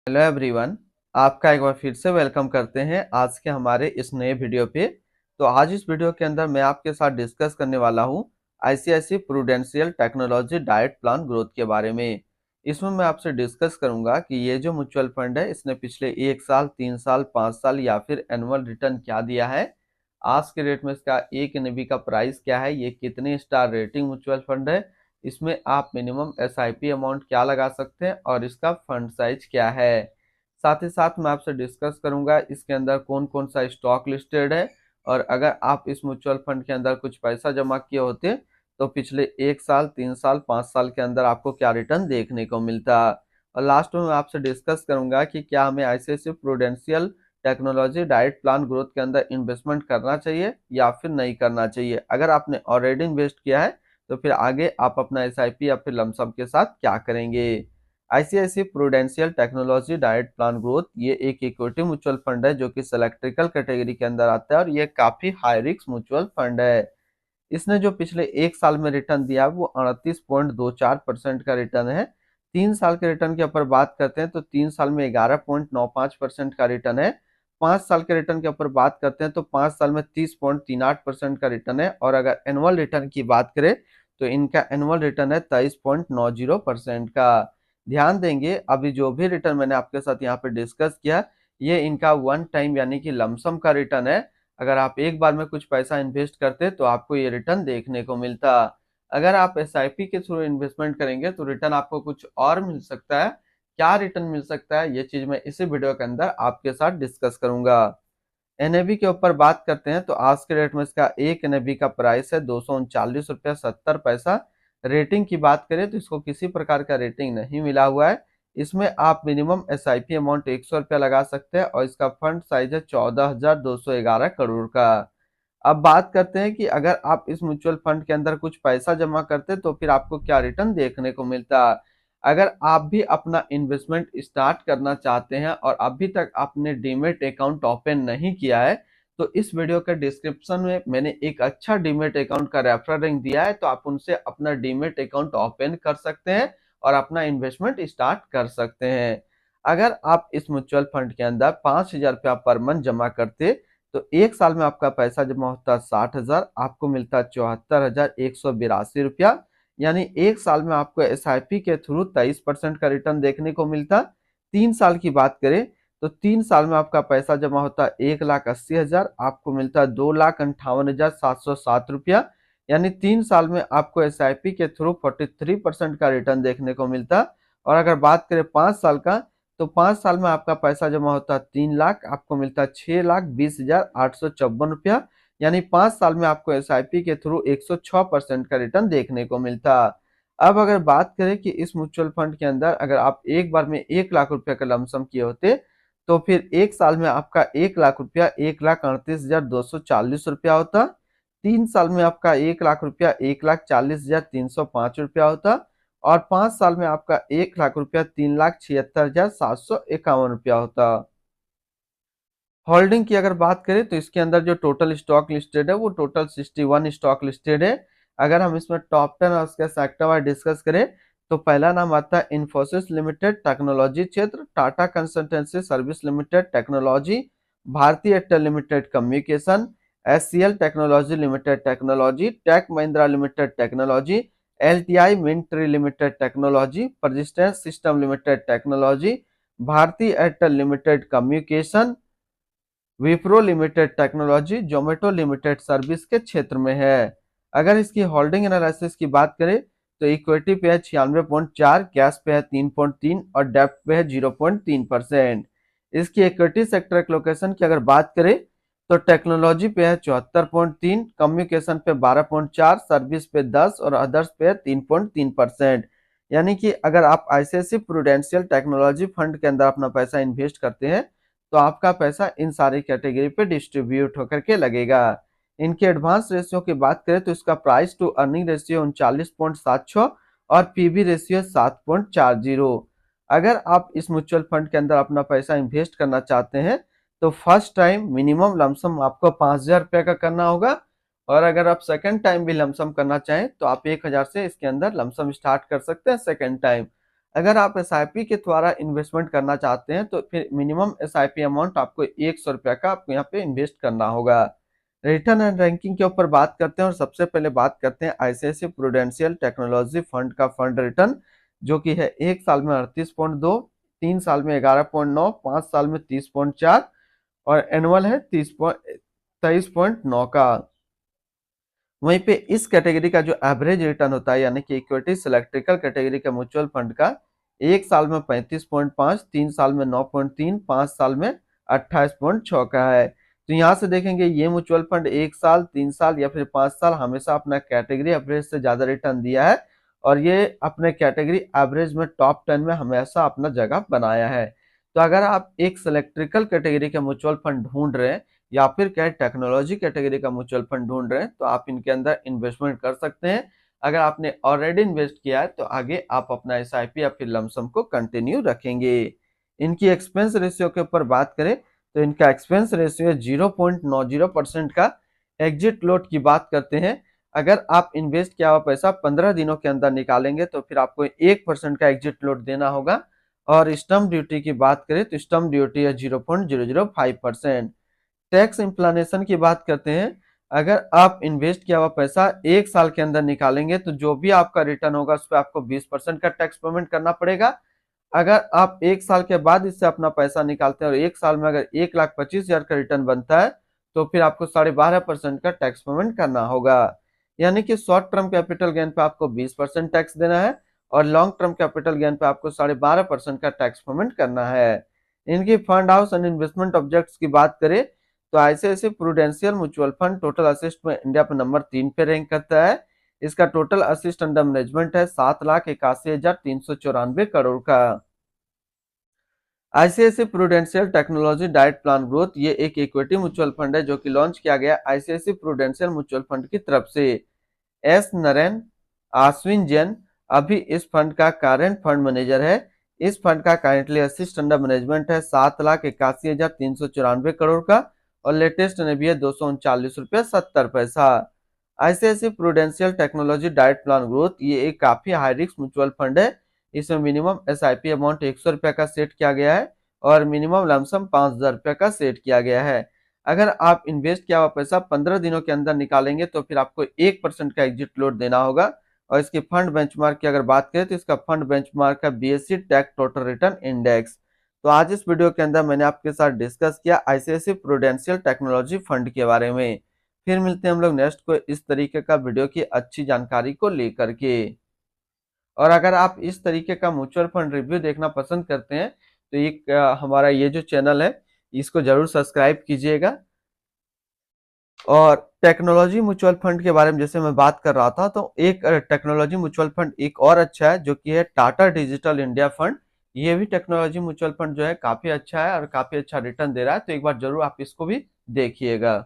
Hello everyone. आपका एक बार फिर से वेलकम करते हैं आज के हमारे इस नए वीडियो पे। तो आज इस वीडियो के अंदर मैं आपके साथ डिस्कस करने वाला हूं आईसीआईसी प्रूडेंशियल टेक्नोलॉजी डाइट प्लान ग्रोथ के बारे में। इसमें मैं आपसे डिस्कस करूंगा कि ये जो म्यूचुअल फंड है इसने पिछले 1 साल, 3 साल, 5 साल या फिर एनुअल रिटर्न क्या दिया है, आज के रेट में इसका एक एनएबी का प्राइस क्या है, ये कितने स्टार रेटिंग म्यूचुअल फंड है, इसमें आप मिनिमम एसआईपी अमाउंट क्या लगा सकते हैं और इसका फंड साइज क्या है। साथ ही साथ मैं आपसे डिस्कस करूंगा इसके अंदर कौन कौन सा स्टॉक लिस्टेड है, और अगर आप इस म्यूचुअल फंड के अंदर कुछ पैसा जमा किए होते तो पिछले 1 साल, 3 साल, 5 साल के अंदर आपको क्या रिटर्न देखने को मिलता। और लास्ट में मैं आपसे डिस्कस करूंगा कि क्या हमें आईसीआईसीआई प्रूडेंशियल टेक्नोलॉजी डाइट प्लान ग्रोथ के अंदर इन्वेस्टमेंट करना चाहिए या फिर नहीं करना चाहिए। अगर आपने ऑलरेडी इन्वेस्ट किया है तो फिर आगे आप अपना एसआईपी या फिर लमसम के साथ क्या करेंगे। आईसीआईसीआई प्रूडेंशियल टेक्नोलॉजी डाइट प्लान ग्रोथ ये एक इक्विटी म्यूचुअल फंड है जो कि सिलेक्ट्रिकल कैटेगरी के अंदर आता है और ये काफी हाई रिस्क म्यूचुअल फंड है। इसने जो पिछले 1 साल में रिटर्न दिया वो 38.24% का रिटर्न है। 3 साल के रिटर्न के ऊपर बात करते हैं तो 3 साल में 11.95% का रिटर्न है। 5 साल के रिटर्न के ऊपर बात करते हैं तो 5 साल में 30.38% का रिटर्न है। और अगर एनुअल रिटर्न की बात करें तो इनका एनुअल रिटर्न है 23.90% का। ध्यान देंगे अभी जो भी रिटर्न मैंने आपके साथ यहाँ पे डिस्कस किया ये इनका वन टाइम यानी कि लमसम का रिटर्न है। अगर आप एक बार में कुछ पैसा इन्वेस्ट करते तो आपको ये रिटर्न देखने को मिलता। अगर आप एसआईपी के थ्रू इन्वेस्टमेंट करेंगे तो रिटर्न आपको कुछ और मिल सकता है। क्या रिटर्न मिल सकता है ये चीज मैं इसी वीडियो के अंदर आपके साथ डिस्कस करूंगा। एनएबी के ऊपर बात करते हैं तो आज के रेट में इसका एक एनएबी का प्राइस है 239 रुपया 70 पैसा। रेटिंग की बात करें तो इसको किसी प्रकार का रेटिंग नहीं मिला हुआ है। इसमें आप मिनिमम एसआईपी अमाउंट 100 रुपया लगा सकते हैं और इसका फंड साइज है 14,211 करोड़ का। अब बात करते हैं कि अगर आप इस म्यूचुअल फंड के अंदर कुछ पैसा जमा करते तो फिर आपको क्या रिटर्न देखने को मिलता। अगर आप भी अपना इन्वेस्टमेंट स्टार्ट करना चाहते हैं और अभी तक आपने डीमेट अकाउंट ओपन नहीं किया है तो इस वीडियो के डिस्क्रिप्शन में मैंने एक अच्छा डीमेट अकाउंट का रेफरल लिंक दिया है, तो आप उनसे अपना डीमेट अकाउंट ओपन कर सकते हैं और अपना इन्वेस्टमेंट स्टार्ट कर सकते हैं। अगर आप इस म्यूचुअल फंड के अंदर 5,000 रुपया पर मंथ जमा करते तो 1 साल में आपका पैसा जमा होता 60,000, आपको मिलता 74,182 रुपया। यानी 1 साल में आपको एसआईपी के थ्रू 23% का रिटर्न देखने को मिलता। 3 साल की बात करें तो 3 साल में आपका पैसा जमा होता 1,80,000, आपको मिलता 2,58,707 रुपया। यानी 3 साल में आपको एसआईपी के थ्रू 43% का रिटर्न देखने को मिलता। और अगर बात करें 5 साल का तो 5 साल में आपका पैसा जमा होता 3 लाख, आपको मिलता 6,20,854 रुपया। यानी 5 साल में आपको एसआईपी के थ्रू 106% का रिटर्न देखने को मिलता। अब अगर बात करें कि इस म्यूचुअल फंड के अंदर अगर आप एक बार में 1 लाख रुपया का लमसम किए होते तो फिर 1 साल में आपका 1 लाख रुपया 1,38,240 रुपया होता। 3 साल में आपका 1 लाख रुपया 1,40,305 रुपया होता। और 5 साल में आपका 1 लाख रुपया 3,76,751 रुपया होता। होल्डिंग की अगर बात करें तो इसके अंदर जो टोटल स्टॉक लिस्टेड है वो टोटल 61 स्टॉक लिस्टेड है। अगर हम इसमें टॉप 10 और उसके सेक्टर वाइज डिस्कस करें तो पहला नाम आता है इन्फोसिस लिमिटेड टेक्नोलॉजी क्षेत्र, Tata consultancy service limited technology, भारतीय Airtel limited communication, SCL technology limited technology, tech Mahindra limited technology, LTI Mindtree limited technology, persistent system limited technology, भारतीय Airtel limited communication, Wipro limited technology, Zomato limited service के क्षेत्र में है। अगर इसकी होल्डिंग एनालिसिस की बात करें तो इक्विटी पे है 96.4, कैश पे है 3.3 और डेप्ट पे है 0.3%। इसकी इक्विटी सेक्टर एलोकेशन की अगर बात करें तो टेक्नोलॉजी पे है 74.3, कम्युनिकेशन पे 12.4, सर्विस पे 10 और अदर्स पे है 3.3%। यानी कि अगर आप आईसीआईसीआई प्रूडेंशियल टेक्नोलॉजी फंड के अंदर अपना पैसा इन्वेस्ट करते हैं तो आपका पैसा इन सारी कैटेगरी पे डिस्ट्रीब्यूट होकर के लगेगा। इनके एडवांस रेशियो की बात करें तो इसका प्राइस टू अर्निंग रेशियो 39.76 और पीबी रेशियो 7.40। अगर आप इस म्यूचुअल फंड के अंदर अपना पैसा इन्वेस्ट करना चाहते हैं तो फर्स्ट टाइम मिनिमम लमसम आपको 5,000 रुपया का करना होगा। और अगर आप सेकंड टाइम भी लमसम करना चाहें तो आप 1,000 से इसके अंदर लमसम स्टार्ट कर सकते हैं सेकंड टाइम। अगर आप एसआईपी के द्वारा इन्वेस्टमेंट करना चाहते हैं तो फिर मिनिमम एसआईपी अमाउंट आपको 100 रुपया का आपको यहाँ पे इन्वेस्ट करना होगा। रिटर्न एंड रैंकिंग के ऊपर बात करते हैं और सबसे पहले बात करते हैं आईसीआईसीआई प्रूडेंशियल टेक्नोलॉजी फंड का फंड रिटर्न, जो कि है 1 साल में 38.2, 3 साल में 11.9, 5 साल में 30.4 और एनुअल है 23.9 का। वहीं पे इस कैटेगरी का जो एवरेज रिटर्न होता है यानी कि इक्विटी सिलेक्ट्रिकल कैटेगरी का म्यूचुअल फंड का 1 साल में 35.5, 3 साल में 9.3, 5 साल में 28.6 का है। तो यहाँ से देखेंगे ये म्यूचुअल फंड 1 साल, 3 साल या फिर 5 साल हमेशा अपना कैटेगरी एवरेज से ज्यादा रिटर्न दिया है और ये अपने कैटेगरी एवरेज में टॉप 10 में हमेशा अपना जगह बनाया है। तो अगर आप एक सिलेक्ट्रिकल कैटेगरी का म्यूचुअल फंड ढूंढ रहे हैं या फिर क्या टेक्नोलॉजी कैटेगरी का म्यूचुअल फंड ढूंढ रहे हैं तो आप इनके अंदर इन्वेस्टमेंट कर सकते हैं। अगर आपने ऑलरेडी इन्वेस्ट किया है तो आगे आप अपना एसआईपी या फिर लमसम को कंटिन्यू रखेंगे। इनकी एक्सपेंस रेशियो के ऊपर बात करें तो इनका एक्सपेंस रेशियो 0.90% का। एग्जिट लोड की बात करते हैं, अगर आप इन्वेस्ट किया हुआ पैसा 15 दिनों के अंदर निकालेंगे तो फिर आपको 1% का एग्जिट लोड देना होगा। और स्टम्प ड्यूटी की बात करें तो स्टम्प ड्यूटी है 0.005%। टैक्स इम्प्लानेशन की बात करते हैं, अगर आप इन्वेस्ट किया हुआ पैसा 1 साल के अंदर निकालेंगे तो जो भी आपका रिटर्न होगा उस पर आपको 20% का टैक्स पेमेंट करना पड़ेगा। अगर आप 1 साल के बाद इससे अपना पैसा निकालते हैं और 1 साल में अगर 1,25,000 का रिटर्न बनता है तो फिर आपको 12.5% का टैक्स पेमेंट करना होगा। यानी कि शॉर्ट टर्म कैपिटल गेन पे आपको 20% टैक्स देना है और लॉन्ग टर्म कैपिटल गेन पे आपको 12.5% का टैक्स पेमेंट करना है। इनकी fund house and investment objects की बात करें तो ICICI prudential mutual fund total assist में इंडिया पे नंबर 3 पे रैंक करता है। इसका टोटल असिस्ट अंडर मैनेजमेंट है 7,81,394 करोड़ का। आईसीआईसीआई प्रूडेंशियल टेक्नोलॉजी डाइट प्लान ग्रोथ ये एक इक्विटी म्यूचुअल फंड है जो कि लॉन्च किया गया आईसीआईसीआई प्रूडेंशियल म्यूचुअल फंड की तरफ से। एस नरेन आश्विन जैन अभी इस फंड का करंट फंड मैनेजर है। इस फंड का करेंटली असिस्ट अंडर मैनेजमेंट है 7,81,394 करोड़ का और लेटेस्ट ने भी है 239 रुपये 70 पैसा। आईसीआईसीआई प्रूडेंशियल टेक्नोलॉजी डाइट प्लान ग्रोथ ये एक काफी हाई रिस्क म्यूचुअल फंड है। इसमें मिनिमम एसआईपी अमाउंट 100 रुपया का सेट किया गया है और मिनिमम लमसम 5,000 रुपया का सेट किया गया है। अगर आप इन्वेस्ट किया हुआ पैसा 15 दिनों के अंदर निकालेंगे तो फिर आपको 1% का एग्जिट लोड देना होगा। और इसकी फंड बेंचमार्क की अगर बात करें तो इसका फंड बेंचमार्क है BSE tech total return index. तो आज इस वीडियो के अंदर मैंने आपके साथ डिस्कस किया आईसीआईसीआई प्रूडेंशियल टेक्नोलॉजी फंड के बारे में। फिर मिलते हैं हम लोग नेक्स्ट को इस तरीके का वीडियो की अच्छी जानकारी को लेकर के। और अगर आप इस तरीके का म्यूचुअल फंड रिव्यू देखना पसंद करते हैं तो एक हमारा ये जो चैनल है इसको जरूर सब्सक्राइब कीजिएगा। और टेक्नोलॉजी म्यूचुअल फंड के बारे में जैसे मैं बात कर रहा था तो एक टेक्नोलॉजी म्यूचुअल फंड एक और अच्छा है जो कि है टाटा डिजिटल इंडिया फंड। ये भी टेक्नोलॉजी म्यूचुअल फंड जो है काफी अच्छा है और काफी अच्छा रिटर्न दे रहा है, तो एक बार जरूर आप इसको भी देखिएगा।